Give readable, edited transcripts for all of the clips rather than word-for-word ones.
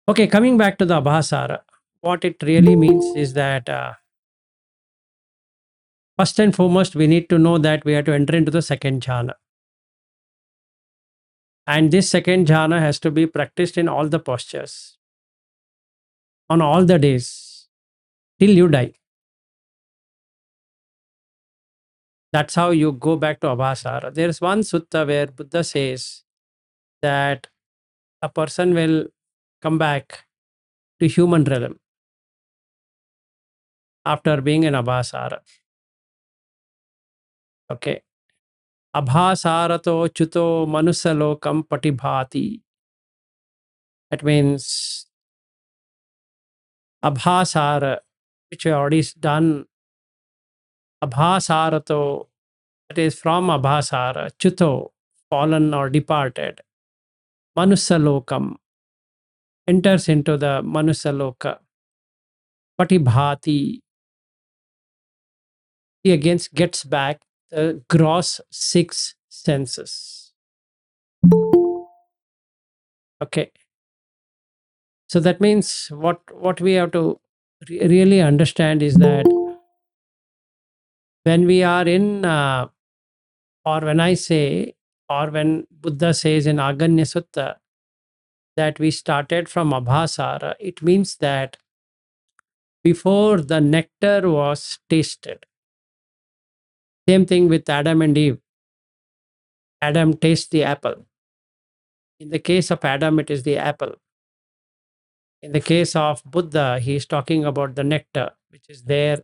Okay, coming back to the Abhassara, what it really means is that first and foremost, we need to know that we have to enter into the second jhana. And this second jhana has to be practiced in all the postures, on all the days, till you die. That's how you go back to Abhassara. There's one sutta where Buddha says that a person will come back to human realm after being in Abhassara. Okay. Abhasarato chuto manusalokam patibhati. That means Abhasara, which we already done. Abhasarato, that is from Abhasara, chuto, fallen or departed. Manusalokam, enters into the Manusaloka. Patibhati, he again gets back the gross six senses. Okay. So that means what we have to really understand is that when we are in, or when I say, or when Buddha says in Aganya Sutta that we started from Abhasara, it means that before the nectar was tasted. Same thing with Adam and Eve. Adam tastes the apple. In the case of Adam, it is the apple. In the case of Buddha, he is talking about the nectar, which is there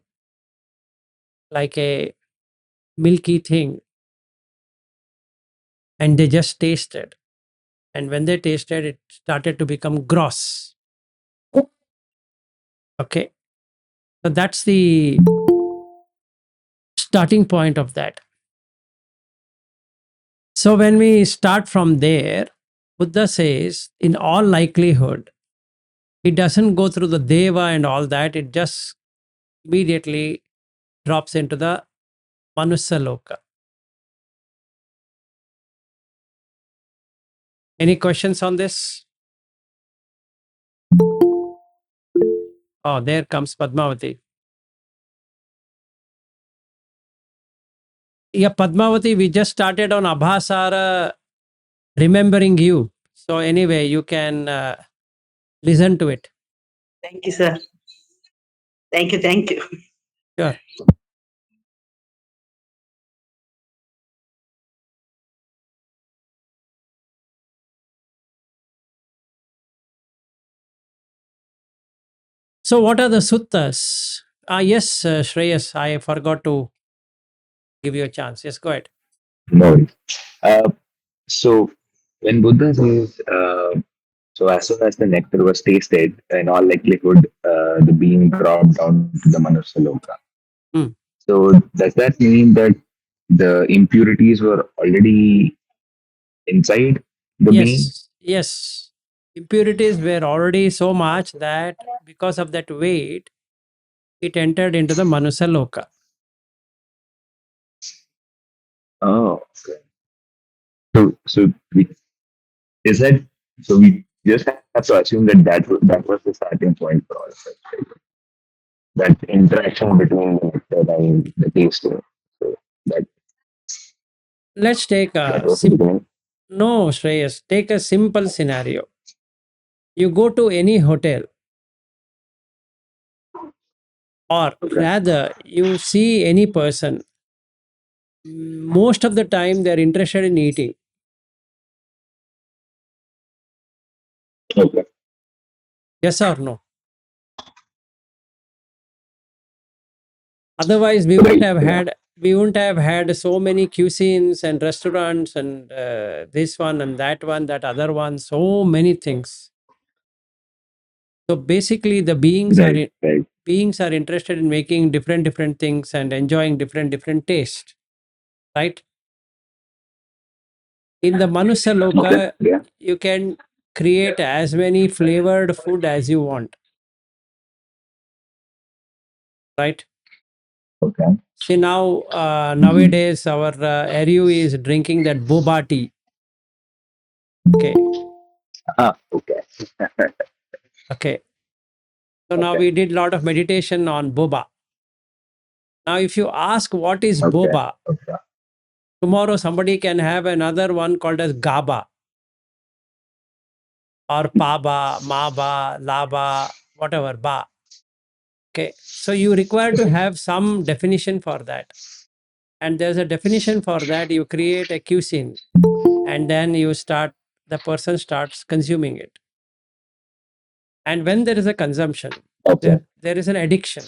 like a milky thing. And they just tasted. And when they tasted, it started to become gross. Okay. So that's the starting point of that. So when we start from there, Buddha says, in all likelihood, it doesn't go through the Deva and all that, it just immediately drops into the Manusaloka. Any questions on this? Oh, there comes Padmavati. Yeah, Padmavati, we just started on Abhasara, remembering you. So anyway, you can listen to it. Thank you, sir. Thank you. Thank you. Sure. So what are the suttas? Yes, Shreyas, I forgot to give you a chance. Yes, go ahead. No worries. Uh, so when Buddha says, so as soon as the nectar was tasted, in all likelihood, the being dropped down to the Manusaloka. Hmm. So does that mean that the impurities were already inside the being? Yes, yes. Impurities were already so much that because of that weight, it entered into the Manusaloka. Oh, okay. So is that so? We just have to assume that that was the starting point for all of us, right? That interaction between the nectar and the tasting. So that Let's take that a was the beginning. no, Shreyas, take a simple scenario. You go to any hotel, or Okay. rather, you see any person. Most of the time, they're interested in eating. Okay. Yes or no? Otherwise, Right. Yeah. we wouldn't have had so many cuisines and restaurants and this one and that one, that other one, so many things. So basically, the Right. Right. beings are interested in making different things and enjoying different taste, right? In the Manusya Okay. Loka, Yeah. you can create as many flavored food as you want, right? Okay. See now, Mm-hmm. nowadays our RU is drinking that boba tea. Okay, Ah, okay. Okay. So now we did a lot of meditation on boba. Now, if you ask what is Okay. boba, Okay. tomorrow somebody can have another one called as gaba or paba, maba, laba, whatever, ba. Okay. So you require to have some definition for that. And there's a definition for that. You create a cuisine and then the person starts consuming it. And when there is a consumption, Okay. there is an addiction.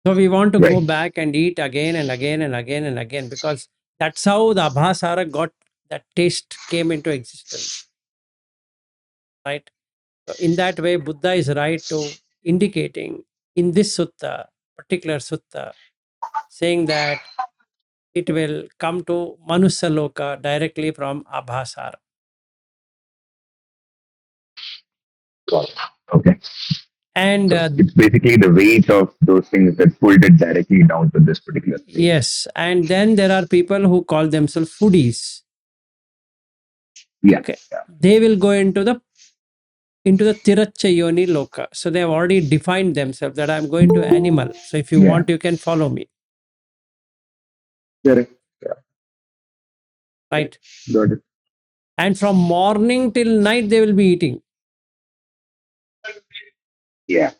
So we want to Right. go back and eat again and again and again and again because that's how the Abhassara got that taste came into existence. Right? So in that way, Buddha is right to indicating in this sutta, particular sutta, saying that it will come to Manusaloka directly from Abhassara. Got it. Okay. And So it's basically the weight of those things that pulled it directly down to this particular place. yes, and then there are people who call themselves foodies. Yeah. Okay, Yeah. they will go into the Tirachayoni Loka. So they have already defined themselves that I'm going to animal. So if you Yeah. want, you can follow me. Correct. Yeah. Right. Got it. And from morning till night, they will be eating. Yeah.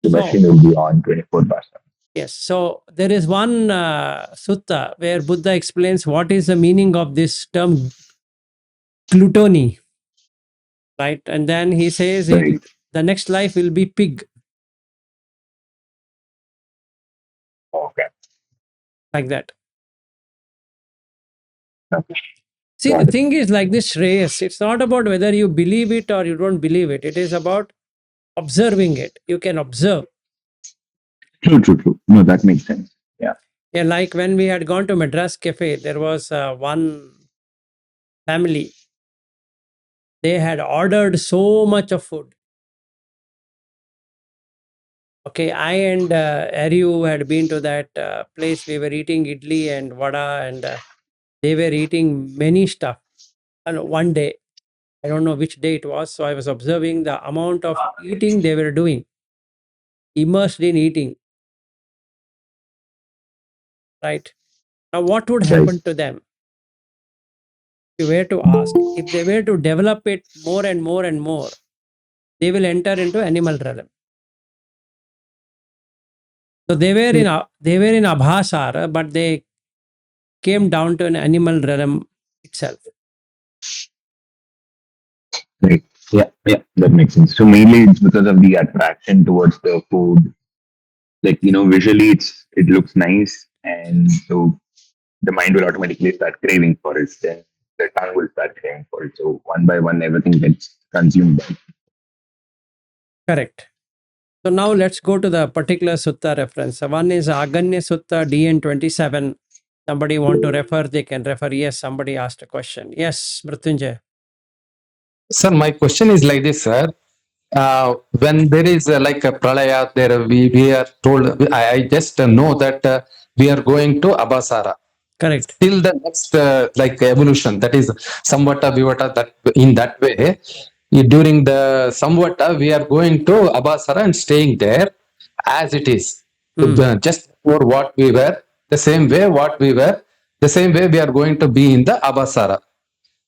The So, machine will be on 24/7. yes. So there is one sutta where Buddha explains what is the meaning of this term gluttony. Right. And then he says Right. the next life will be pig. Okay. Like that. Okay. See, the Got it. thing is like this, Shreyas. It's not about whether you believe it or you don't believe it. It is about observing it. You can observe. True. True. True. No, that makes sense. Yeah. Yeah, like when we had gone to Madras Cafe, there was one family. They had ordered so much of food. Okay, I and Aryu had been to that place. We were eating idli and vada, and they were eating many stuff. And one day, I don't know which day it was, so I was observing the amount of eating they were doing, immersed in eating. Right now, what would Right. happen to them? If you were to ask, if they were to develop it more and more and more, they will enter into animal realm. So they were in Abhassara, but they came down to an animal realm itself. Right. Yeah. Yeah. That makes sense. So mainly it's because of the attraction towards the food. Like, visually it looks nice, and so the mind will automatically start craving for it. Then the tongue will start craving for it. So one by one, everything gets consumed. Correct. So now let's go to the particular sutta reference. One is Aganya Sutta DN 27. Somebody want to refer, they can refer. Yes, somebody asked a question. Yes, Mrityunjay. Sir, my question is like this, sir. When there is like a pralaya, there we are told. I just know that we are going to Abhassara. Correct. Till the next like evolution, that is samvata vivata. That in that way, during the samvata, we are going to Abhassara and staying there as it is. Just for what we were, the same way what we were, the same way we are going to be in the Abhassara.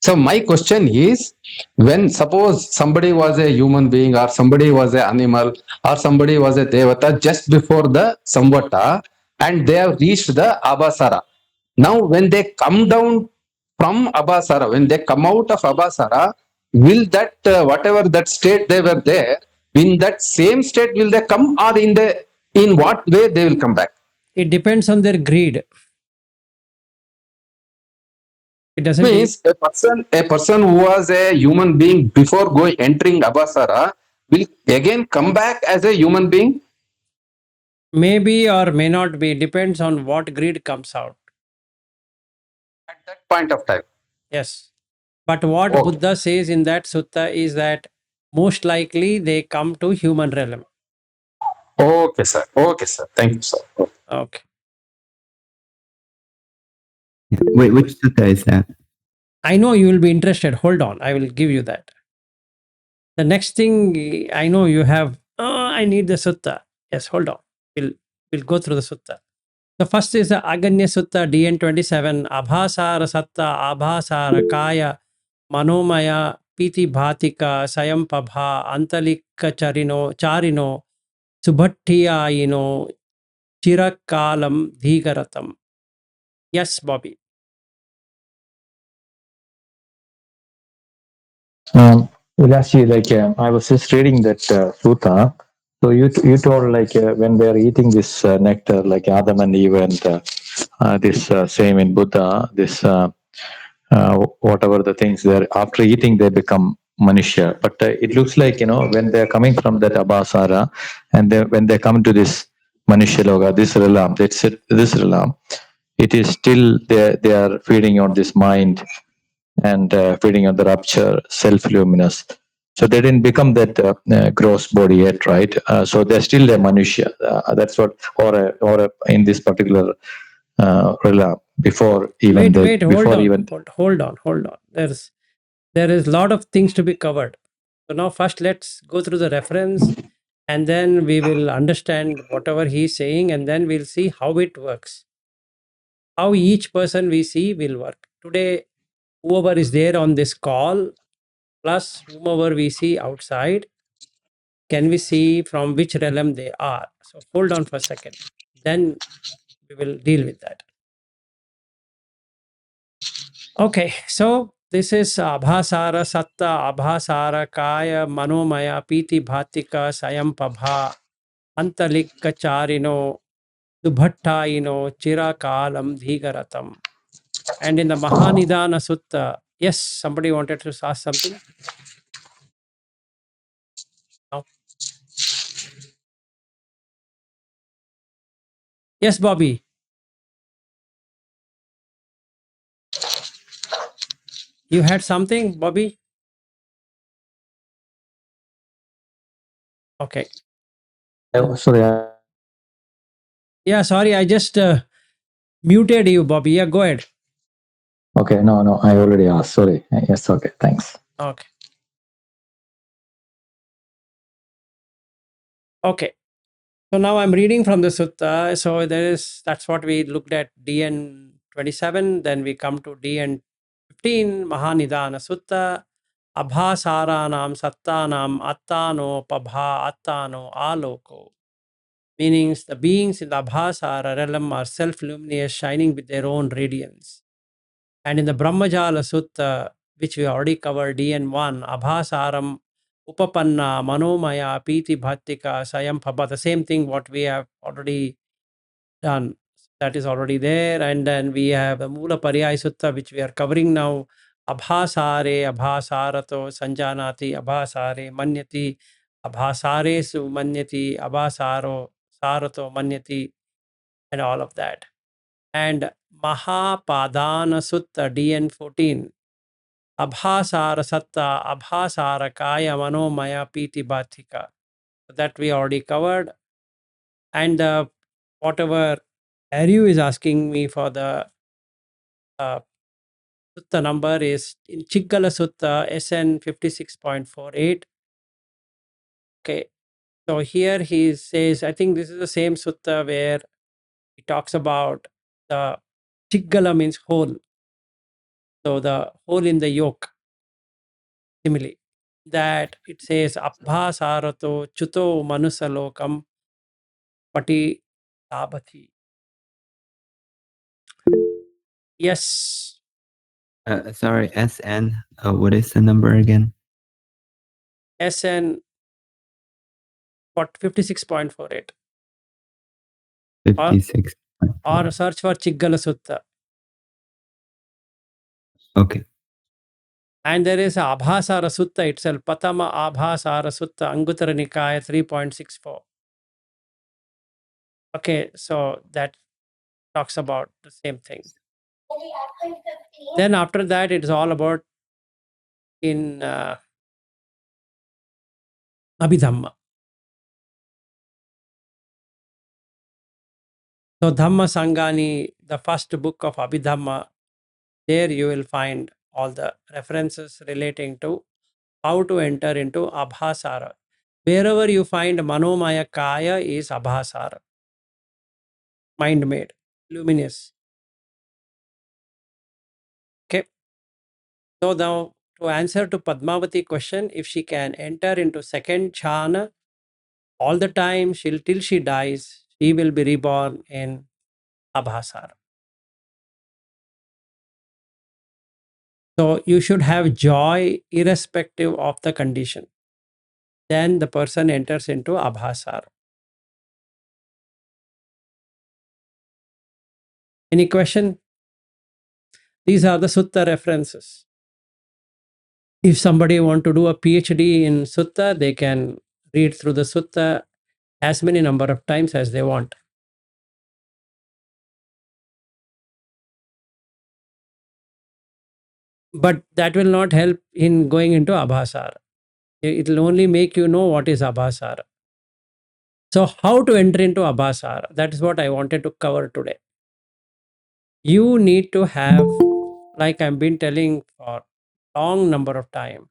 So my question is, when suppose somebody was a human being or somebody was an animal or somebody was a devata just before the samvata and they have reached the abhasara. Now when they come down from abhasara, when they come out of abhasara, will that whatever that state they were there, in that same state will they come, or in what way they will come back? It depends on their greed. It doesn't. Means a person who was a human being before going entering Abhasara will again come back as a human being. Maybe or may not be. Depends on what greed comes out. At that point of time. Yes. But what Okay. Buddha says in that sutta is that most likely they come to human realm. Okay, sir. Okay, sir. Thank you, sir. Okay. Okay. Wait, which sutta is that? I know you will be interested. Hold on. I will give you that. The next thing I know you have, I need the sutta. Yes, hold on. We'll go through the sutta. The first is the Aganya Sutta DN27, Abhasara Satta, Abhasara Kaya, Manomaya, Piti Bhatika, Sayampabha, Antalika Charino, Subhattiyayino, Chirakalam, Dhigaratam. Yes, Bobby. Actually, I was just reading that sutta. So you told when they are eating this nectar, like Adam and Eve, and this same in Buddha, this whatever the things they're after eating, they become manushya. But it looks like when they're coming from that abhasara, and when they come to this manushya loga, this realm, that's it, this realm, it is still they are feeding on this mind and feeding on the rapture, self-luminous. So they didn't become that gross body yet, right? So they're still a manushya. That's what, in this particular realm, before even Wait, hold before on. even. Hold on. There is a lot of things to be covered. So now first let's go through the reference and then we will understand whatever he's saying and then we'll see how it works. How each person we see will work. Today, whoever is there on this call, plus whomever we see outside, can we see from which realm they are? So hold on for a second. Then we will deal with that. Okay, so this is Abhasara Satta, Abhasara Kaya, Manomaya, Piti Bhatika, Sayampabha, Antalikka Charino, Dubhattayino, Chirakalam, Dhigaratam. And in the Mahanidana Sutta, yes, somebody wanted to ask something? No? Yes, Bobby. You had something, Bobby? Okay. Sorry. Yeah, sorry, I just muted you, Bobby. Yeah, go ahead. Okay, no, I already asked. Sorry. Yes, okay, thanks. Okay. Okay. So now I'm reading from the sutta. So that's what we looked at DN 27. Then we come to DN 15, Mahanidana Sutta. Abhasaranam sattanam attano pabha attano aloko. Meanings the beings in the Abhasara realm are self-luminous, shining with their own radiance. And in the Brahmajala Sutta, which we already covered, DN1, Abhasaram Upapanna, Manomaya, Piti Bhattika, Sayam Pabha, the same thing what we have already done. That is already there. And then we have the Mula Pariyaya Sutta, which we are covering now. Abhasare, Abhasarato, Sanjanati, Abhasare, Manyati, Abhasare Su Manyati, Abhasaro, Sarato, Manyati, and all of that. And Mahapadana Sutta, DN14, Abhasara Satta, Abhasara Kaya, Manomaya, Piti Bhatika. That we already covered. And whatever Aryu is asking me for the sutta number is in Chiggala Sutta SN 56.48. Okay, so here he says, I think this is the same sutta where he talks about the Chiggala means hole. So the hole in the yoke, simile. That it says Abhasarato Chuto Manusalokam Pati Abhati. Yes. Sorry, SN. What is the number again? SN 56.48. 56. Or search for Chiggala Sutta. Okay. And there is a Abhasara Sutta itself, Patama Abhasara Sutta, Anguttara Nikaya 3.64. Okay, so that talks about the same thing. Then after that, it's all about in Abhidhamma. So Dhamma Sangani, the first book of Abhidhamma, there you will find all the references relating to how to enter into Abhassara. Wherever you find Manomaya Kaya is Abhassara, mind made, luminous. Okay. So now to answer to Padmavati question, if she can enter into second jhana all the time till she dies, she will be reborn in Abhassara. So you should have joy irrespective of the condition. Then the person enters into Abhassara. Any question? These are the Sutta references. If somebody want to do a PhD in Sutta, they can read through the Sutta as many number of times as they want. But that will not help in going into Abhassara. It will only make you know what is Abhassara. So how to enter into Abhassara? That is what I wanted to cover today. You need to have, like I've been telling for long number of time,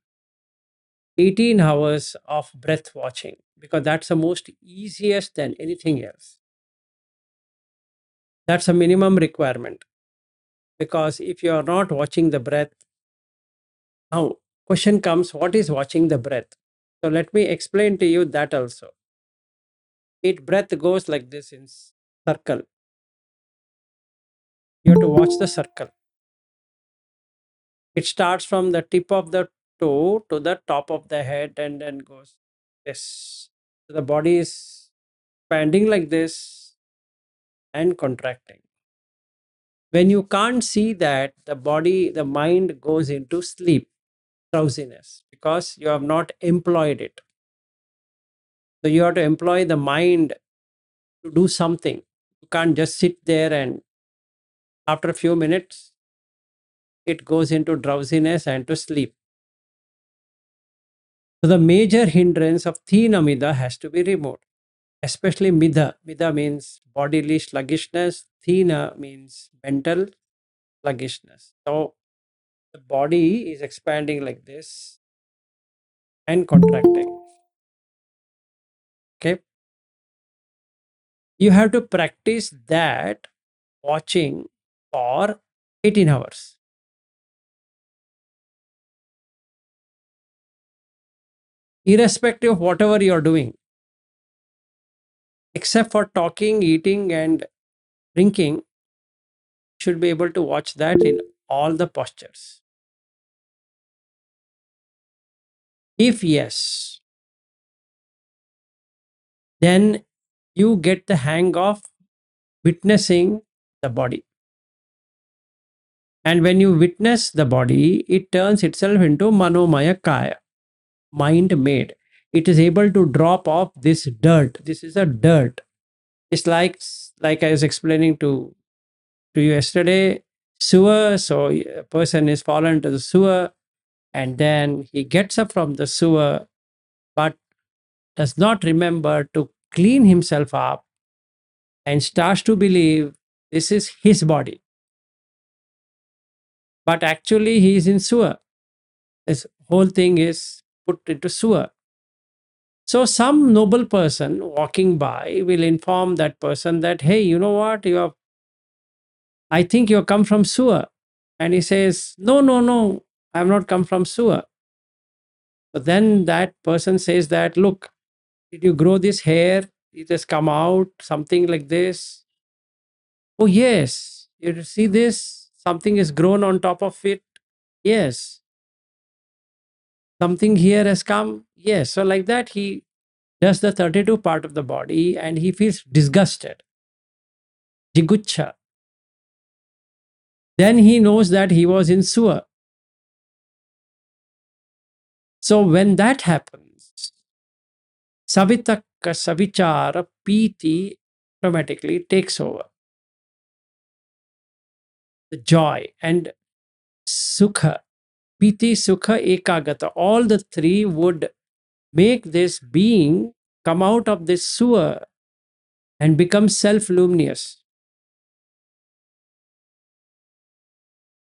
18 hours of breath watching, because that's the most easiest than anything else. That's a minimum requirement. Because if you are not watching the breath, now question comes, what is watching the breath? So let me explain to you that also. It breath goes like this in circle. You have to watch the circle. It starts from the tip of the toe to the top of the head and then goes this. So the body is expanding like this and contracting. When you can't see that, the body, the mind goes into sleep, drowsiness, because you have not employed it. So you have to employ the mind to do something. You can't just sit there and after a few minutes, it goes into drowsiness and to sleep. So the major hindrance of Thinamida has to be removed, especially Midha. Midha means bodily sluggishness. Thina means mental sluggishness. So the body is expanding like this and contracting. Okay. You have to practice that watching for 18 hours. Irrespective of whatever you are doing, except for talking, eating, and drinking, you should be able to watch that in all the postures. If yes, then you get the hang of witnessing the body. And when you witness the body, it turns itself into Manomaya Kaya, mind made. It is able to drop off this dirt. This is a dirt. It's like I was explaining to you yesterday, sewer. So a person is fallen to the sewer and then he gets up from the sewer but does not remember to clean himself up and starts to believe this is his body. But actually he is in sewer. This whole thing is put into sewer. So some noble person walking by will inform that person that, hey, you know what, I think you have come from sewer. And he says, no, no, no, I have not come from sewer. But then that person says that, look, did you grow this hair? It has come out, something like this. Oh, yes. You see this? Something is grown on top of it. Yes. Something here has come. Yes. So, like that, he does the 32 part of the body and he feels disgusted. Jigucha. Then he knows that he was in sewer. So, when that happens, Savitaka Savichara Piti automatically takes over. The joy and Sukha, Piti, Sukha, Ekagata, all the three would make this being come out of this sewer and become self luminous.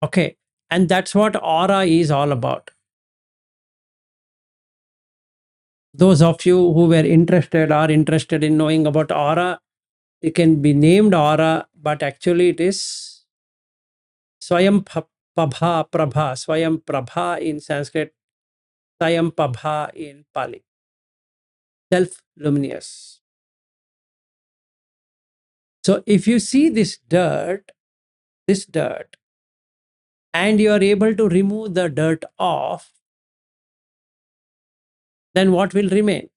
Okay. And that's what aura is all about. Those of you who were interested in knowing about aura, it can be named aura, but actually it is Swayam Prabha, Swayam Prabha in Sanskrit, Swayam Prabha in Pali, self-luminous. So if you see this dirt, and you are able to remove the dirt off, then what will remain?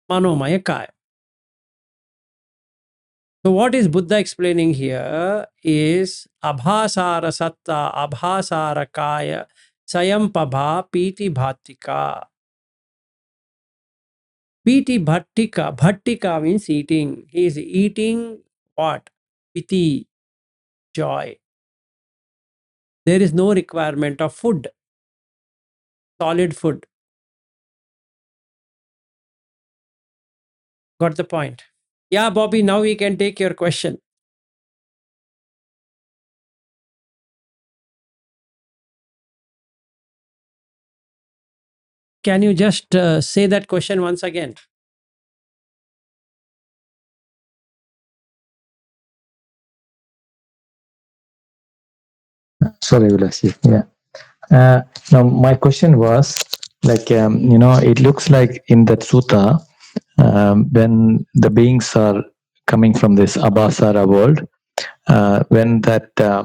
Manomaya Kaya. So what is Buddha explaining here is Abhassara Satta, Abhassara Kaya, Sayam Pabha, Piti Bhattika. Piti Bhattika, Bhattika means eating. He is eating what? Piti, joy. There is no requirement of food, solid food. Got the point? Yeah, Bobby, now we can take your question. Can you just say that question once again? Sorry, Vilas. Yeah. Now, my question was like, it looks like in that sutta, when the beings are coming from this Abhassara world, when the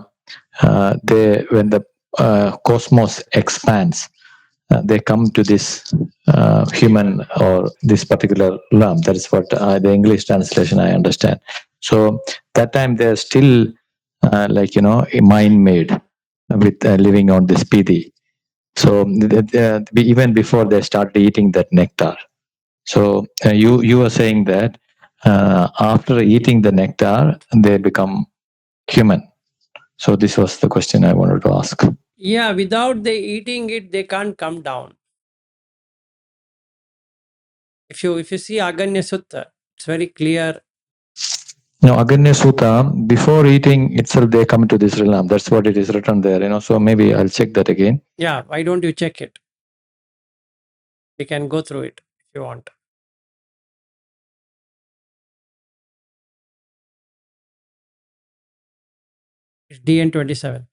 cosmos expands, they come to this human or this particular realm. That is what the English translation I understand. So that time they're still mind made with living on this piti. So even before they start eating that nectar. So you were saying that after eating the nectar, they become human. So this was the question I wanted to ask. Yeah, without they eating it, they can't come down. If you see Aganya Sutta, it's very clear. No, Aganya Sutta, before eating itself, they come to this realm. That's what it is written there, So maybe I'll check that again. Yeah, why don't you check it? We can go through it if you want. It's DN 27.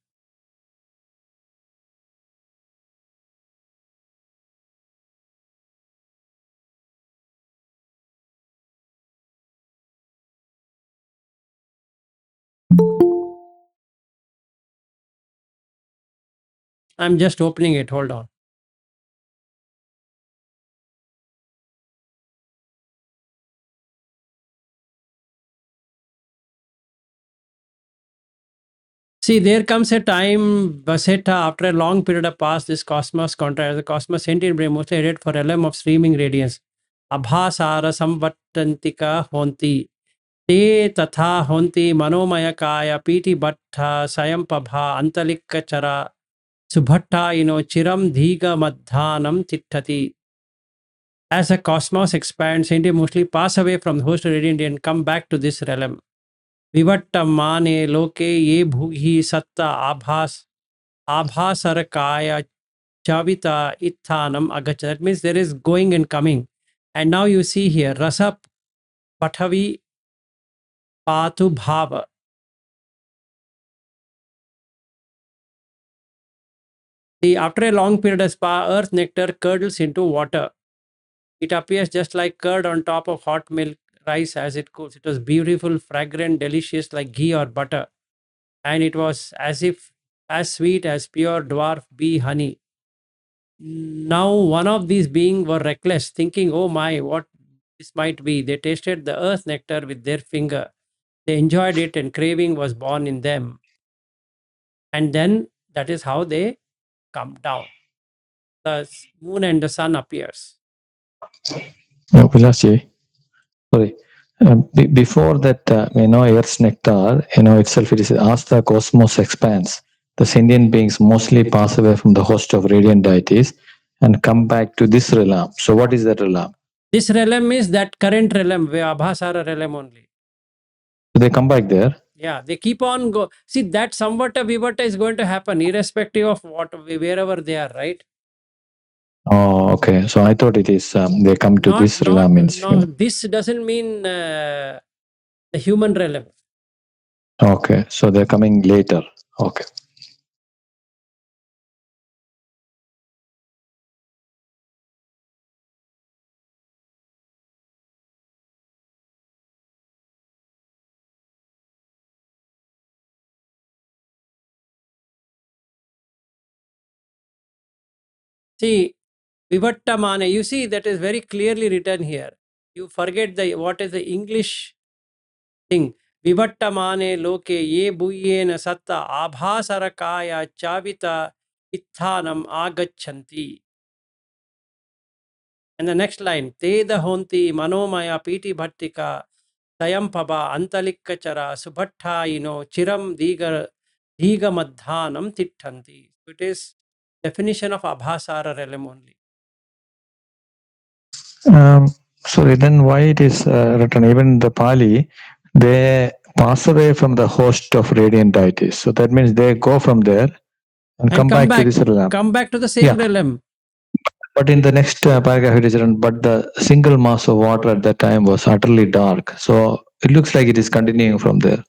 I'm just opening it. Hold on. See, there comes a time, Basetta, after a long period of past, this cosmos contract, the cosmos sentient brain mostly headed for a realm of streaming radiance. Abhasara samvattantika honti. Te tatha honti manomaya kaya piti bhatta sayam pabha antalikka chara subhatta chiram dhiga madhanam tittati. As the cosmos expands, sentient mostly pass away from the host radiant and come back to this realm. Vivattamane loke ye bhuhi satta abhasarakaya chavita ithanam agacha. That means there is going and coming. And now you see here, rasa pathavi patu bhava. After a long period of spa, earth nectar curdles into water. It appears just like curd on top of hot milk rice as it cools. It was beautiful, fragrant, delicious like ghee or butter. And it was as sweet as pure dwarf bee honey. Now one of these beings were reckless, thinking, oh my, what this might be. They tasted the earth nectar with their finger. They enjoyed it and craving was born in them. And then that is how they come down. The moon and the sun appears. No, Vilasji, sorry. Before that, Earth's nectar, itself, it is as the cosmos expands, the sentient beings mostly pass away from the host of radiant deities and come back to this realm. So what is that realm? This realm is that current realm, where Abhassara realm only. So they come back there. Yeah, they keep on go. See, that somewhat a vivata is going to happen irrespective of wherever they are, right? Oh, okay. So I thought it is they come to this realm means. This doesn't mean the human realm. Okay, so they're coming later. Okay. See, Vivattamane, you see that is very clearly written here. You forget the what is the English thing. Vivattamane loke ye buyena satta abhasarakaya chavita ithanam agachanti. And the next line, Teda honti manomaya piti bhattika Tayampaba antalikkachara subhattayino chiram diga madhanam tittanti. It is definition of Abhassara realm only. So then why it is written even in the Pali, they pass away from the host of radiant deities. So that means they go from there and come back to this realm. Come back to the same realm. But in the next paragraph it is written, but the single mass of water at that time was utterly dark. So it looks like it is continuing from there.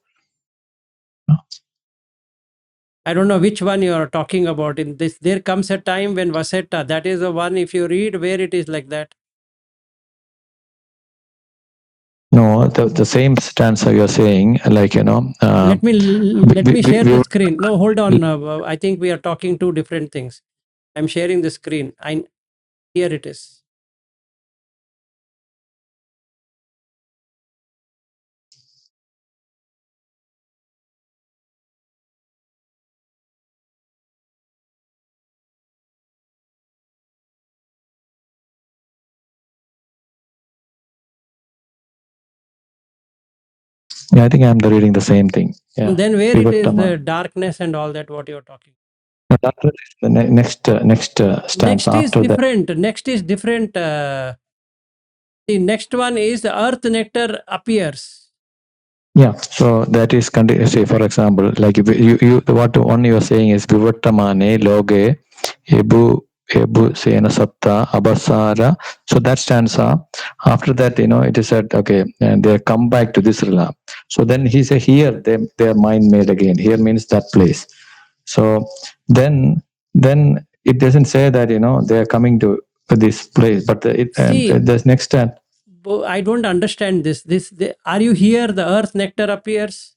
I don't know which one you are talking about. In this, there comes a time when Vasetta, that is the one, if you read where it is like that. No, the same stanza you're saying, like, Let me share the screen. No, hold on. I think we are talking two different things. I'm sharing the screen. Here it is. Yeah, I think I'm reading the same thing. Yeah. And then where it is Vivattama. the darkness and all that, what you're talking. No, that is the next stanza Next is after that. different. Next is different. The next one is the earth nectar appears. Yeah, so that is say for example, like if you what one you are saying is Vivattamane loge ebu sena satta abasara. So that stanza. After that, it is said okay, and they come back to this realm. So then he say here their mind made again. Here means that place. So then it doesn't say that they are coming to this place, but the next stand. I don't understand this. Are you here? The earth nectar appears.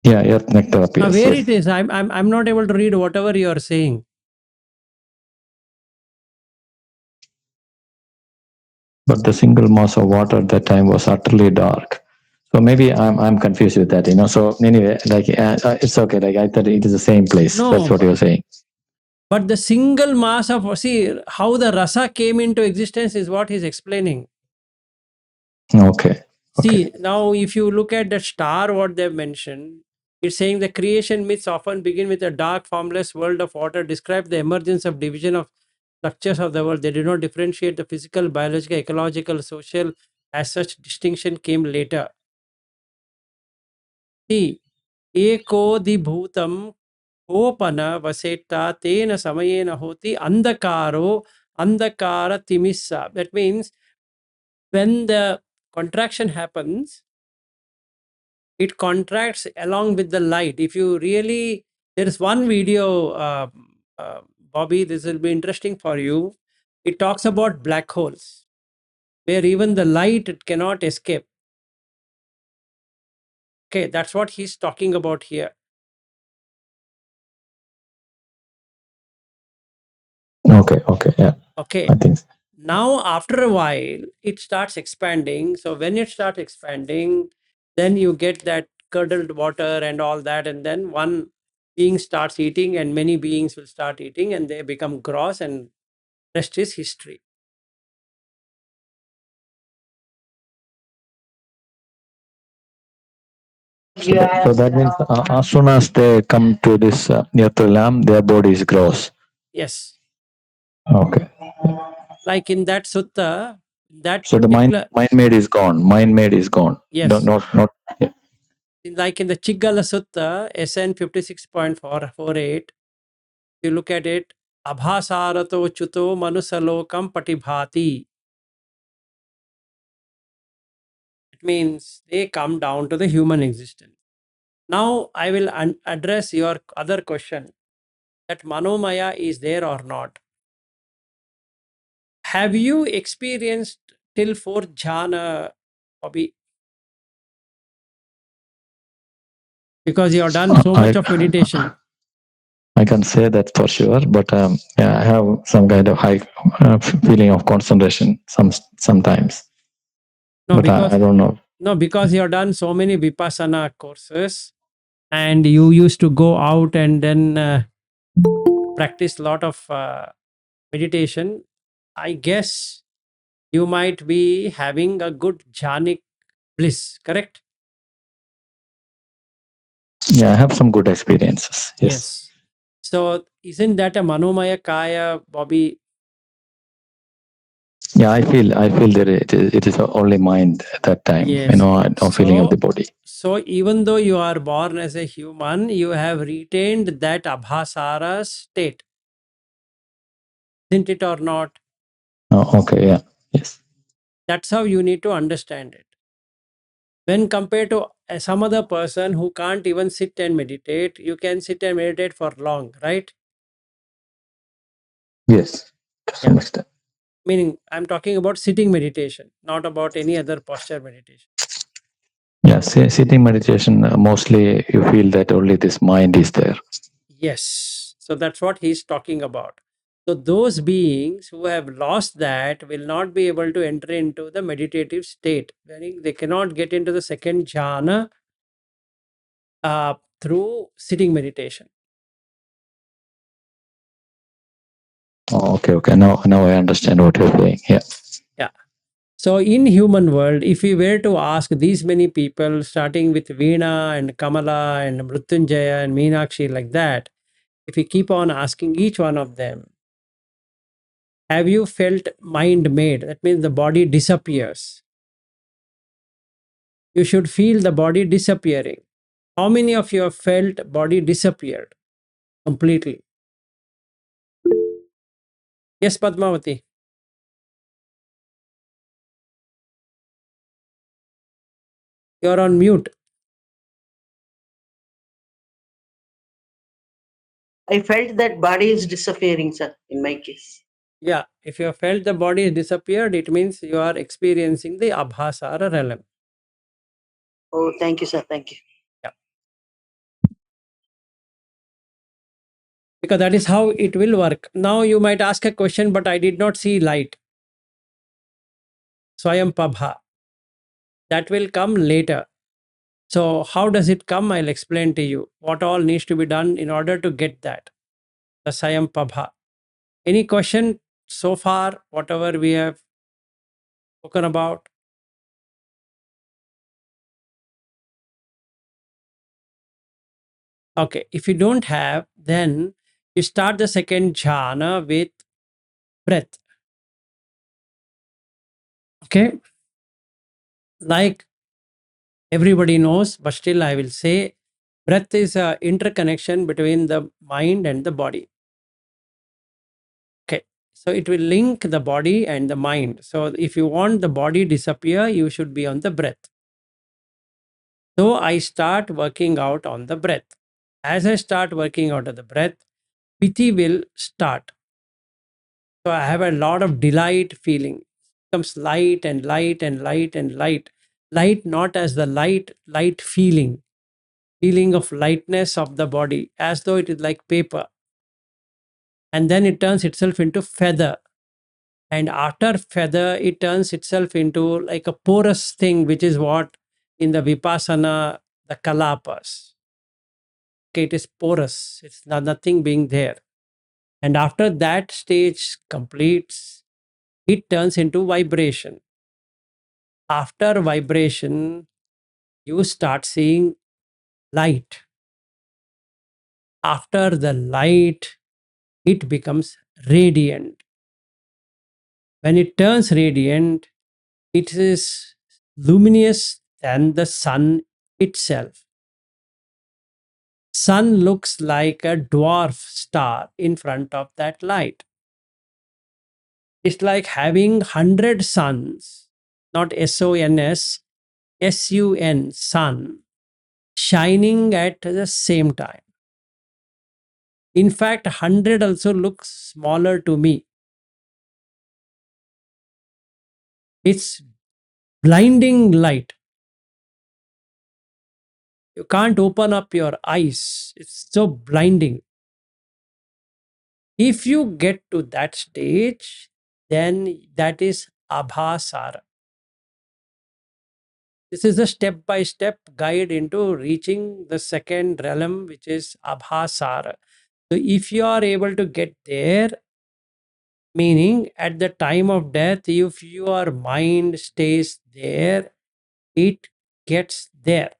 Yeah, earth nectar appears. Where it is? I'm not able to read whatever you are saying. But the single mass of water at that time was utterly dark. So maybe I'm confused with that. So anyway, like it's okay. Like I thought it is the same place. No, That's what you're saying. But the single mass of how the rasa came into existence is what he's explaining. Okay. See, now if you look at the star, what they've mentioned, it's saying the creation myths often begin with a dark, formless world of water, describe the emergence of division of structures of the world. They do not differentiate the physical, biological, ecological, social. As such, distinction came later. See, ekodibhutam kopana vaseta tena samayena hoti andakara timissa. That means when the contraction happens, it contracts along with the light. If you really, there is one video, Bobby, this will be interesting for you. It talks about black holes, where even the light it cannot escape. Okay, that's what he's talking about here. Okay. Yeah. Okay. I think. Now, after a while, it starts expanding. So when it starts expanding, then you get that curdled water and all that, and then one being starts eating, and many beings will start eating, and they become gross, and rest is history. So that means as soon as they come to this earth realm, their body is gross. Yes. Okay. Like in that sutta, that so the mind made is gone. Mind made is gone. Yes. Not. Yeah. Like in the Chiggala Sutta, SN 56.448, you look at it, Abhasarato chuto manusalokam patibhati. It means they come down to the human existence. Now I will address your other question, that Manomaya is there or not. Have you experienced till fourth jhana, Bobby? Because you have done so much of meditation. I can say that for sure, but yeah, I have some kind of high feeling of concentration sometimes. No, but because I don't know. no, because you have done so many vipassana courses, and you used to go out and then practice a lot of meditation. I guess you might be having a good jhanic bliss, correct? Yeah, I have some good experiences. Yes. So isn't that a manomaya kaya, Bobby? Yeah, I feel that it is only mind at that time. Yes. No feeling of the body. So even though you are born as a human, you have retained that abhasara state. Isn't it or not? Oh, okay. Yeah. Yes. That's how you need to understand it. When compared to some other person who can't even sit and meditate, you can sit and meditate for long, right? Yes. To some Yeah. extent. Meaning, I'm talking about sitting meditation, not about any other posture meditation. Yeah. Sitting meditation, mostly you feel that only this mind is there. Yes. So that's what he's talking about. So those beings who have lost that will not be able to enter into the meditative state. Meaning they cannot get into the second jhana through sitting meditation. Oh, okay. Okay. Now I understand what you're saying. Yeah. Yeah. So in human world, if we were to ask these many people, starting with Veena and Kamala and Mrutyunjaya and Meenakshi like that, if we keep on asking each one of them, have you felt mind made? That means the body disappears. You should feel the body disappearing. How many of you have felt body disappeared completely? Yes, Padmavati. You're on mute. I felt that body is disappearing, sir, in my case. Yeah, if you have felt the body disappeared, it means you are experiencing the Abhassara realm. Oh, thank you, sir. Thank you. Yeah. Because that is how it will work. Now you might ask a question, but I did not see light. Swayam Pabha. That will come later. So how does it come? I'll explain to you what all needs to be done in order to get that. The Swayam Pabha. Any question so far, whatever we have spoken about? Okay, if you don't have, then you start the second jhana with breath. Okay, like everybody knows, but still I will say breath is a interconnection between the mind and the body. Okay, so it will link the body and the mind. So if you want the body disappear, you should be on the breath. So I start working out on the breath. As I start working out of the breath, piti will start. So I have a lot of delight feeling. It becomes light and light and light and light. Light not as the light feeling of lightness of the body, as though it is like paper. And then it turns itself into feather. And after feather, it turns itself into like a porous thing, which is what in the Vipassana, the Kalapas. Okay, it is porous. It's nothing being there. And after that stage completes, it turns into vibration. After vibration, you start seeing light. After the light, it becomes radiant. When it turns radiant, it is luminous than the sun itself. sun looks like a dwarf star in front of that light. It's like having 100 suns, not SONS, SUN, sun, shining at the same time. In fact, 100 also looks smaller to me. It's blinding light. You can't open up your eyes. It's so blinding. If you get to that stage, then that is Abhassara. This is a step by step guide into reaching the second realm, which is Abhassara. So, if you are able to get there, meaning at the time of death, if your mind stays there, it gets there.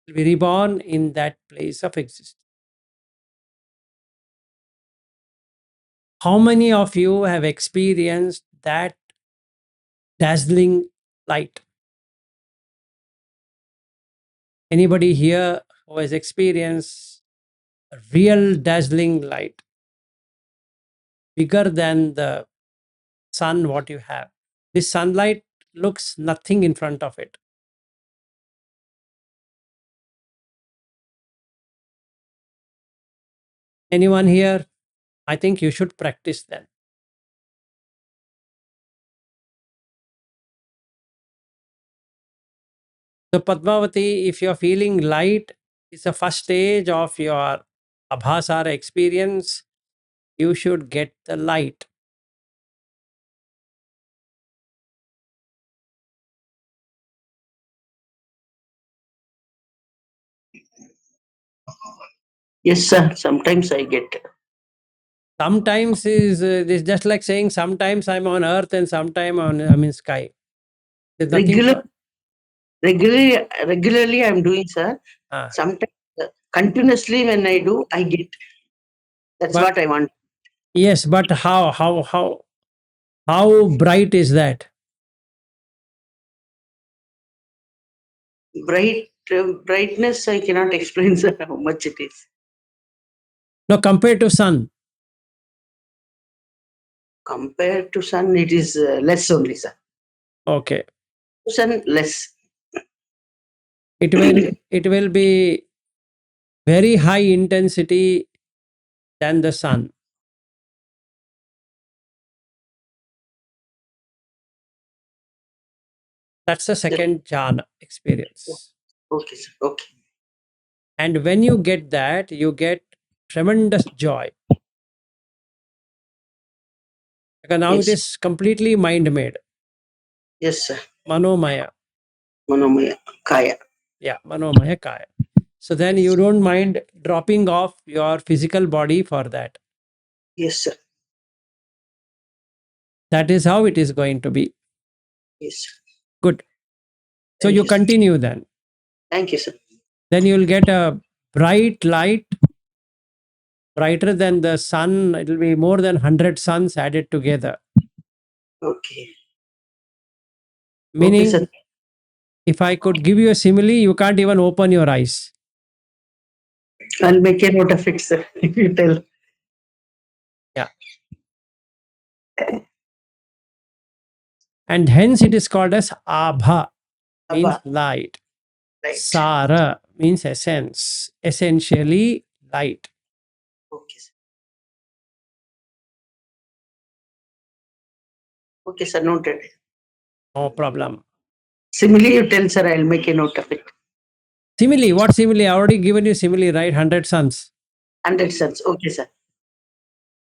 It will be reborn in that place of existence. How many of you have experienced that dazzling light? Anybody here who has experienced a real dazzling light, bigger than the sun, what you have? This sunlight looks nothing in front of it. Anyone here? I think you should practice then. So, Padmavati, if you're feeling light, it's the first stage of your Abhasara experience. You should get the light. Yes, sir. Sometimes I get. Sometimes is just like saying sometimes I'm on earth and sometimes I'm in sky. There's nothing. Regular, regularly I'm doing, sir. Ah, Sometimes continuously when I do, I get. That's but what I want. yes, but how bright is that? Brightness, I cannot explain, sir, how much it is. No, compared to sun. Compared to sun, it is less only, sir. Okay. Sun less. It will be very high intensity than the sun. That's the second jhana experience. Okay, sir. Okay. And when you get that, you get tremendous joy. Because now it Yes. is completely mind made. Yes, sir. Manomaya. Manomaya. Kaya. Yeah, Manomaya Kaya. So then you don't mind dropping off your physical body for that. Yes, sir. That is how it is going to be. Yes, sir. Good. So Thank you you, sir. continue then. Thank you, sir. Then you'll get a bright light, brighter than the sun. It will be more than 100 suns added together. Okay. Meaning, Okay, sir. if I could give you a simile, you can't even open your eyes. I'll make a note of it, sir, if you tell. Yeah. And hence it is called as Abha, means Abba. light. Right. Sara means essence, essentially light. Okay, sir. Okay, sir. Noted. No problem. Simile, you tell, sir. I'll make a note of it. Simile, what simile? I already given you simile, right? 100 suns. 100 cents. Okay, sir.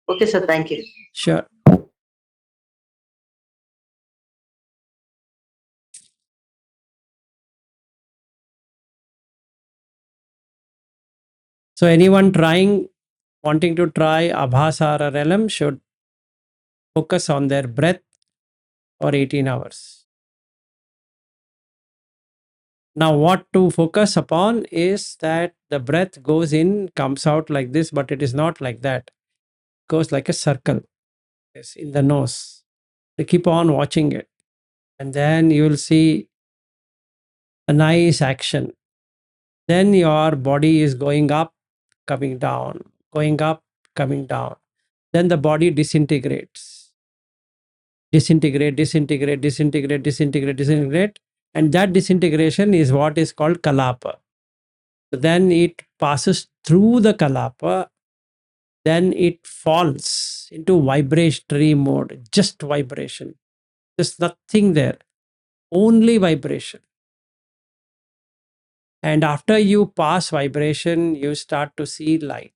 Okay, sir. Thank you. Sure. So anyone wanting to try Abhasara Realm should focus on their breath for 18 hours. Now, what to focus upon is that the breath goes in, comes out like this, but it is not like that. It goes like a circle, yes, in the nose. So keep on watching it. And then you will see a nice action. Then your body is going up, coming down, going up, coming down. Then the body disintegrates. Disintegrate, disintegrate, disintegrate, disintegrate, disintegrate. And that disintegration is what is called kalapa. So then it passes through the kalapa, then it falls into vibratory mode, just vibration. There's nothing there, only vibration. And after you pass vibration, you start to see light.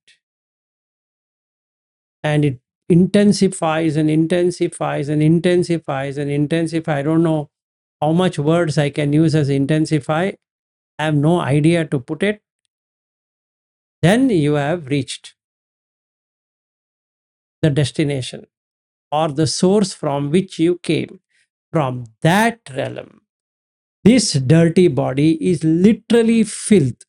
And it intensifies and intensifies and intensifies and intensifies. I don't know how much words I can use as intensify. I have no idea to put it. Then you have reached the destination or the source from which you came. From that realm, this dirty body is literally filth.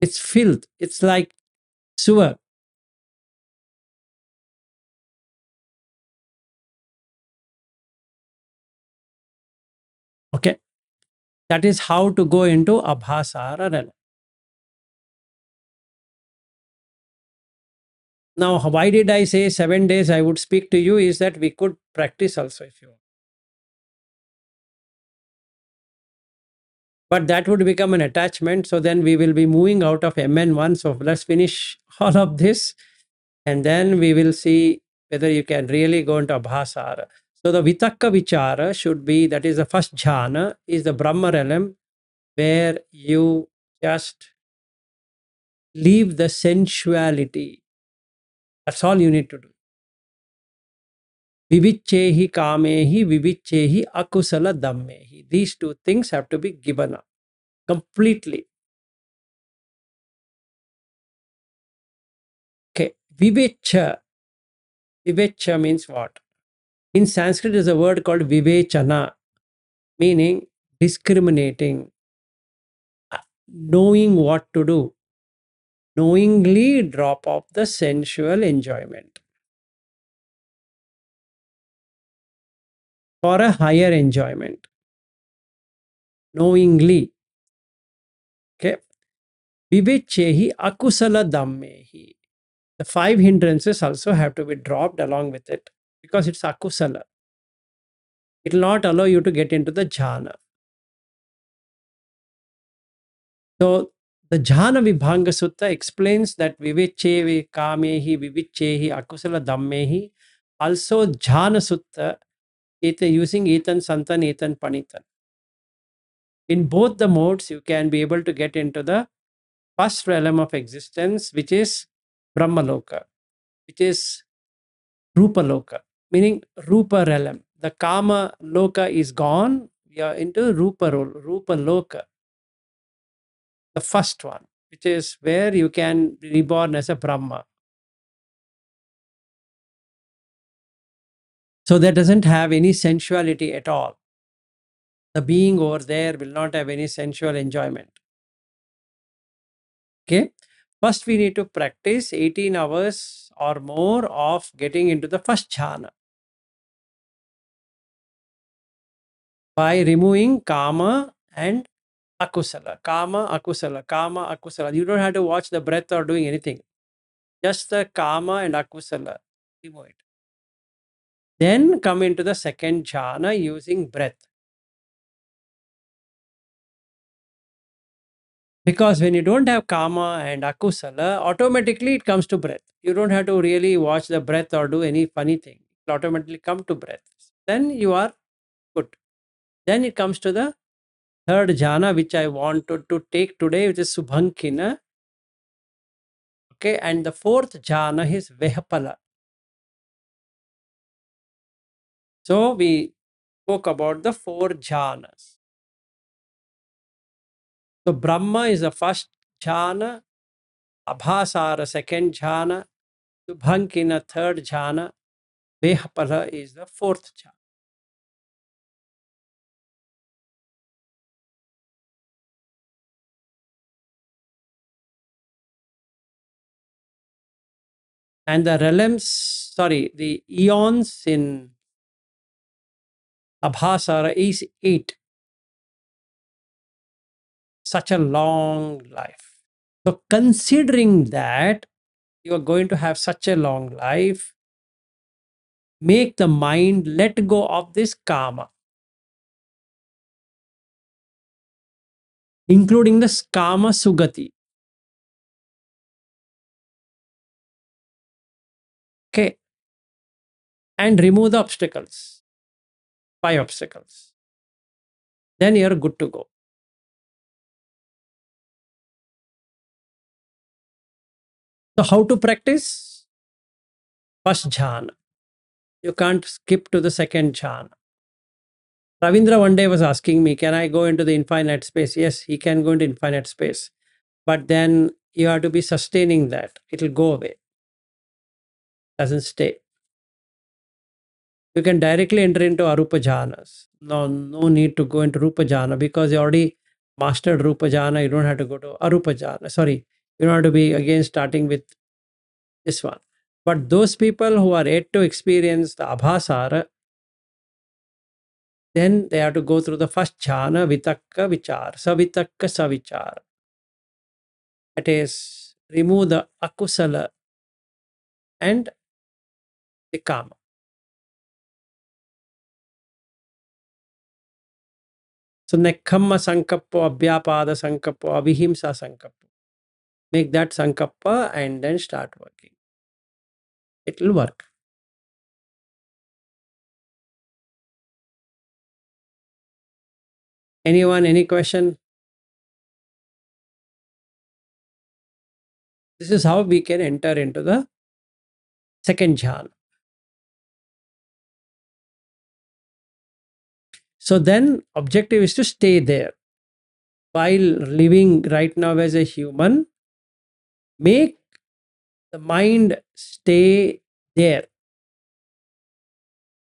It's filth. It's like sewer. Okay. That is how to go into Abhassara realm. Now, why did I say 7 days I would speak to you is that we could practice also if you want. But that would become an attachment. So then we will be moving out of MN1. So let's finish all of this. And then we will see whether you can really go into Abhasara. So the Vitakka Vichara should be, that is the first jhana, is the Brahma realm, where you just leave the sensuality. That's all you need to do. Vivichehi kamehi, vivichehi akusala dhammehi. These two things have to be given up completely. Okay. Vivecha. Vivecha means what? In Sanskrit, there's a word called vivechana, meaning discriminating, knowing what to do, knowingly drop off the sensual enjoyment for a higher enjoyment. Knowingly. Okay. Vivechehi akusala dhammehi. The 5 hindrances also have to be dropped along with it because it's akusala. It will not allow you to get into the jhana. So the Jhana Vibhanga Sutta explains that Vivechevi Kamehi, Vivichehi, Akusala Dhammehi. Also Jhana Sutta, using Etan Santan, Etan Panitan. In both the modes, you can be able to get into the first realm of existence, which is Brahmaloka, which is Rupa Loka, meaning Rupa realm. The Kama Loka is gone. We are into Rupa Loka, the first one, which is where you can be reborn as a Brahma. So that doesn't have any sensuality at all. The being over there will not have any sensual enjoyment. Okay. First, we need to practice 18 hours or more of getting into the first jhana by removing kama and akusala. Kama, akusala, kama, akusala. You don't have to watch the breath or doing anything. Just the kama and akusala. Remove it. Then come into the second jhana using breath. Because when you don't have kama and akusala, automatically it comes to breath. You don't have to really watch the breath or do any funny thing. It automatically come to breath. Then you are good. Then it comes to the third jhana, which I wanted to take today, which is Subhankina. Okay, and the fourth jhana is Vehapala. So we spoke about the 4 jhanas. So Brahma is the first jhana, Abhasara second jhana, Subhankina third jhana, Vehapala is the 4th jhana. And the realms, the eons in Abhasara is 8. such a long life. So, considering that you are going to have such a long life, make the mind let go of this karma, including the karma sugati. Okay. And remove the obstacles, 5 obstacles. Then you're good to go. So, how to practice? First jhana. You can't skip to the second jhana. Ravindra one day was asking me, can I go into the infinite space? Yes, he can go into infinite space. But then you have to be sustaining that. It'll go away. Doesn't stay. You can directly enter into Arupa jhanas. No need to go into Rupa jhana because you already mastered Rupa jhana. You don't have to go to Arupa jhana. Sorry, you don't have to be again starting with this one. But those people who are yet to experience the Abhassara, then they have to go through the first jhana, vitakka vichar, savitakka savichar. That is, remove the akusala and the kama. So nekkhamma sankappa, abhyapada sankappa, avihimsa sankappa. Make that sankappa and then start working. It will work. Anyone, any question? This is how we can enter into the second jhana. So then objective is to stay there. While living right now as a human, make the mind stay there,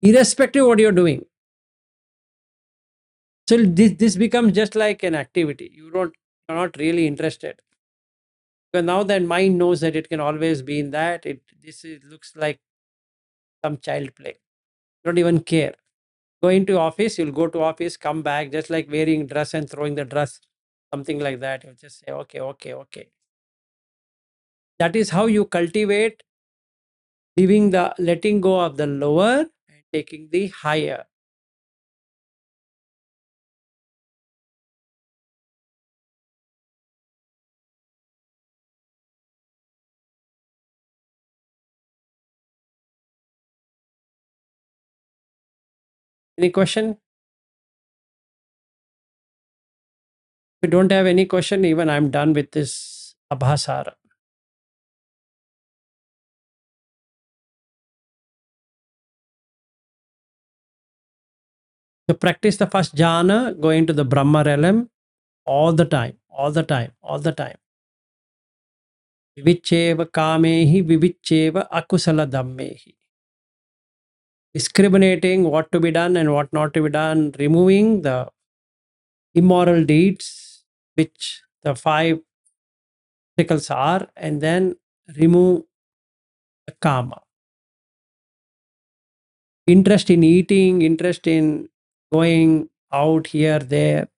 irrespective of what you're doing. So this becomes just like an activity. You're not really interested. Because now that mind knows that it can always be in that, looks like some child play. You don't even care. Going to office, you'll go to office, come back, just like wearing dress and throwing the dress, something like that. You'll just say, okay. That is how you cultivate letting go of the lower and taking the higher. Any question? If you don't have any question, even I'm done with this Abhassara. To practice the first jhana, go into the Brahma realm all the time. Vivicheva kamehi, vivicheva akusala dhammehi. Discriminating what to be done and what not to be done, removing the immoral deeds, which the 5 obstacles are, and then remove the karma. Interest in eating, interest in going out here, there,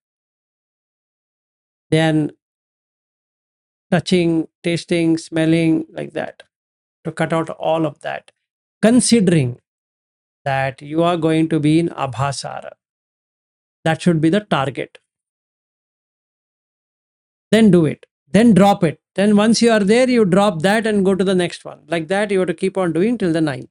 then touching, tasting, smelling, like that. To cut out all of that. Considering that you are going to be in Abhassara. That should be the target. Then do it. Then drop it. Then once you are there, you drop that and go to the next one. Like that, you have to keep on doing till the 9th.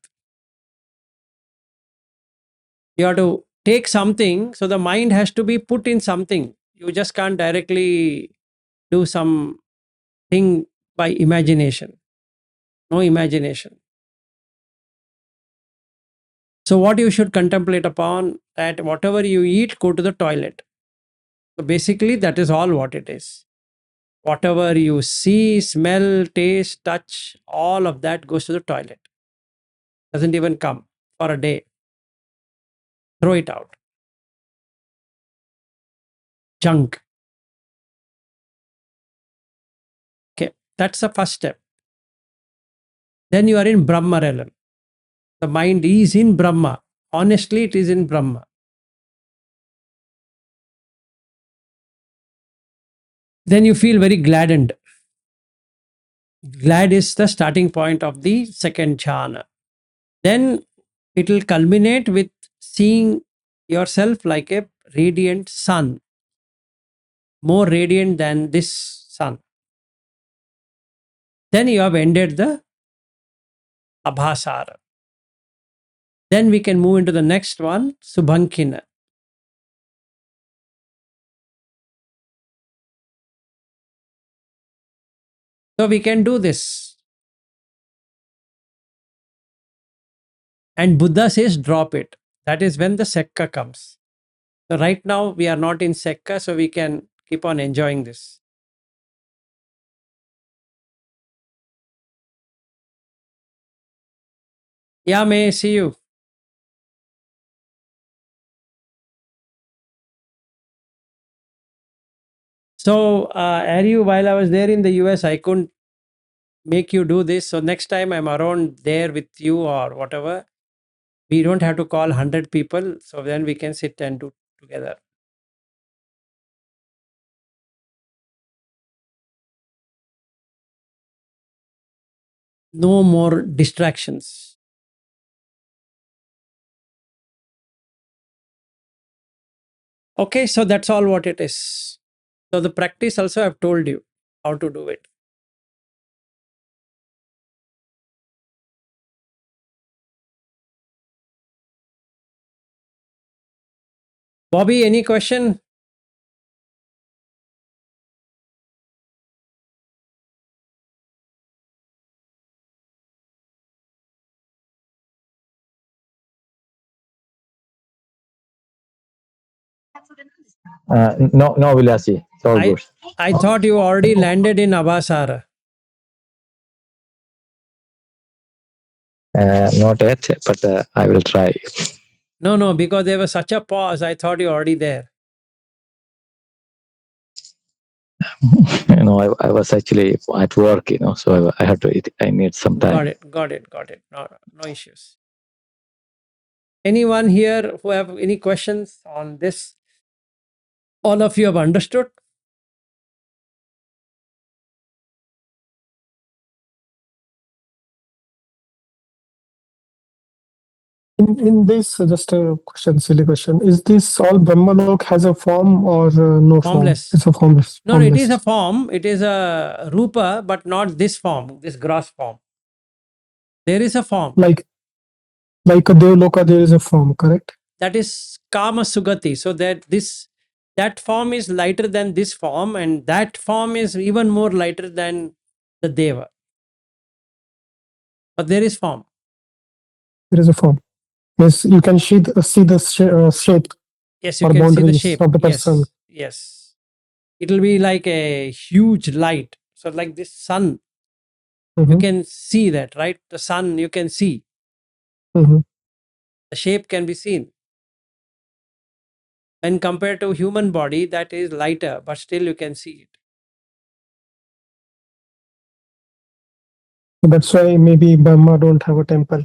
You have to take something. So the mind has to be put in something. You just can't directly do some thing by imagination. No imagination. So what you should contemplate upon, that whatever you eat, go to the toilet. So basically, that is all what it is. Whatever you see, smell, taste, touch, all of that goes to the toilet. Doesn't even come for a day. Throw it out. Junk. Okay, that's the first step. Then you are in Brahma realm. The mind is in Brahma. Honestly, it is in Brahma. then you feel very gladdened. Glad is the starting point of the second jhana. Then it will culminate with seeing yourself like a radiant sun, more radiant than this sun. Then you have ended the Abhassara. Then we can move into the next one, Subhankina. So we can do this. And Buddha says, drop it. That is when the Sekka comes. So right now we are not in Sekka, so we can keep on enjoying this. Yeah, may I see you. So, Aryu, while I was there in the US, I couldn't make you do this. So next time I'm around there with you or whatever, we don't have to call 100 people. So then we can sit and do together. No more distractions. Okay, so that's all what it is. So the practice also I've told you how to do it. Bobby, any question? No, Vilasi. It's all I good. I thought you already landed in Abhassara. Not yet, but I will try. No, because there was such a pause. I thought you already there. I was actually at work, so I had to. I need some time. Got it. No issues. Anyone here who have any questions on this? All of you have understood? In this, just a question, silly question. Is this all Brahmalok has a form or no form? Formless. It's a formless. No, it is a formless. form. It is a rupa, but not this form, this gross form. There is a form. Like a Devloka, there is a form, correct? That is kama sugati. So that form is lighter than this form, and that form is even more lighter than the deva. But there is form. There is a form. Yes, you can see the shape Yes, you or can see the boundaries shape. of the person. Yes. It will be like a huge light. So like this sun, you Mhm, can see that, right? The sun you can see. mhm. The shape can be seen. And compared to human body, that is lighter, but still you can see it. That's why maybe Brahma don't have a temple.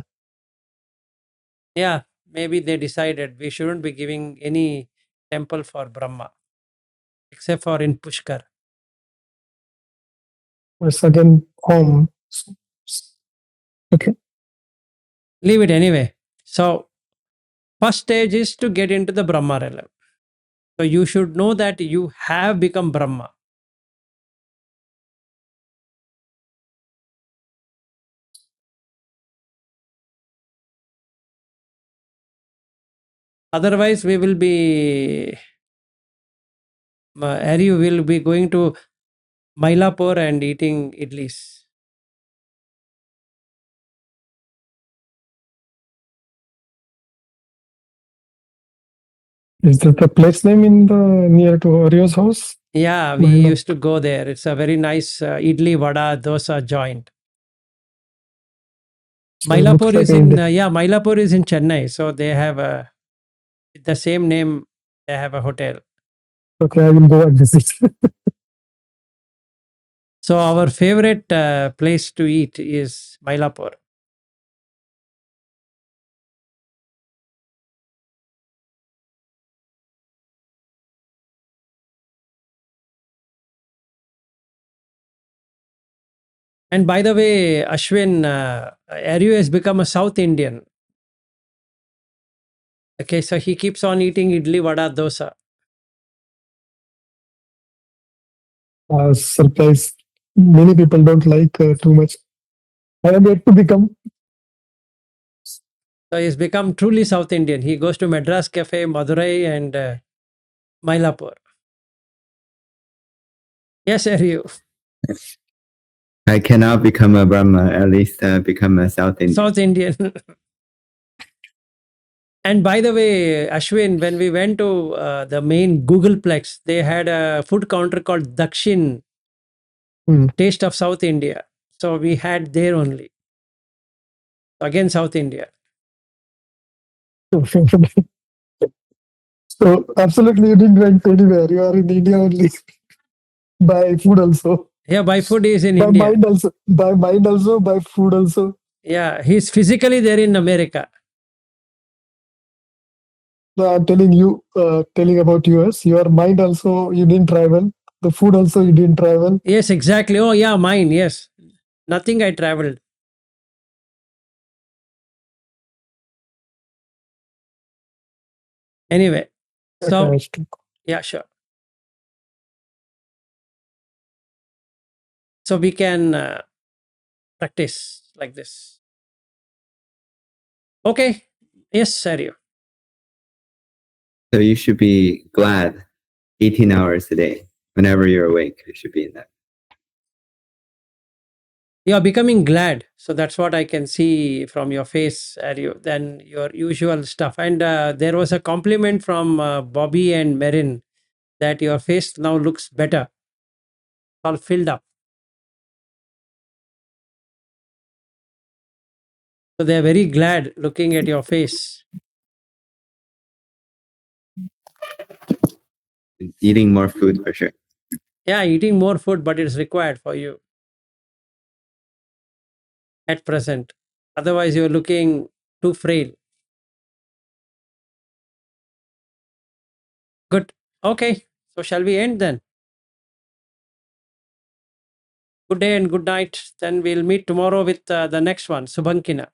Yeah, maybe they decided we shouldn't be giving any temple for Brahma, except for in Pushkar. It's again home. Okay. Leave it anyway. So, first stage is to get into the Brahma realm. So, you should know that you have become Brahma. Otherwise, we will be, Ari will be going to Mylapore and eating idlis. Is that the place name in the near to Ario's house? Yeah, we Milo. used to go there. It's a very nice idli, vada, dosa joint. So it looks Mylapore like is a in, Indian. Mylapore is in Chennai. So, they have the same name, they have a hotel. Okay, I will go and visit. So, our favorite place to eat is Mylapore. And by the way, Ashwin, Aryu has become a South Indian. Okay, so he keeps on eating idli, vada, dosa. Surprise. Many people don't like too much. I am yet to become. So he's become truly South Indian. He goes to Madras Cafe, Madurai, and Mylapore. Yes, Aryu. I cannot become a Brahma, at least become a South Indian. South Indian. And by the way, Ashwin, when we went to the main Googleplex, they had a food counter called Dakshin, Taste of South India. So we had there only. Again, South India. So absolutely you didn't went anywhere. You are in India only. By food also. Yeah, by food is in By India. mind also. By mind also. By food also. Yeah, he's physically there in America. No, I'm telling you, telling about US. Your mind also you didn't travel. The food also you didn't travel. Yes, exactly. Oh, yeah, mine. Yes. Nothing I traveled. Anyway, so yeah, sure. So we can practice like this. Okay. Yes, Sario. So you should be glad 18 hours a day. Whenever you're awake, you should be in that. You are becoming glad. So that's what I can see from your face, Aryu, than your usual stuff. And there was a compliment from Bobby and Marin that your face now looks better, all filled up. So they're very glad looking at your face. Eating more food for sure. Yeah, eating more food, but it's required for you at present. Otherwise, you're looking too frail. Good. Okay. So shall we end then? Good day and good night. Then we'll meet tomorrow with the next one, Subhankina.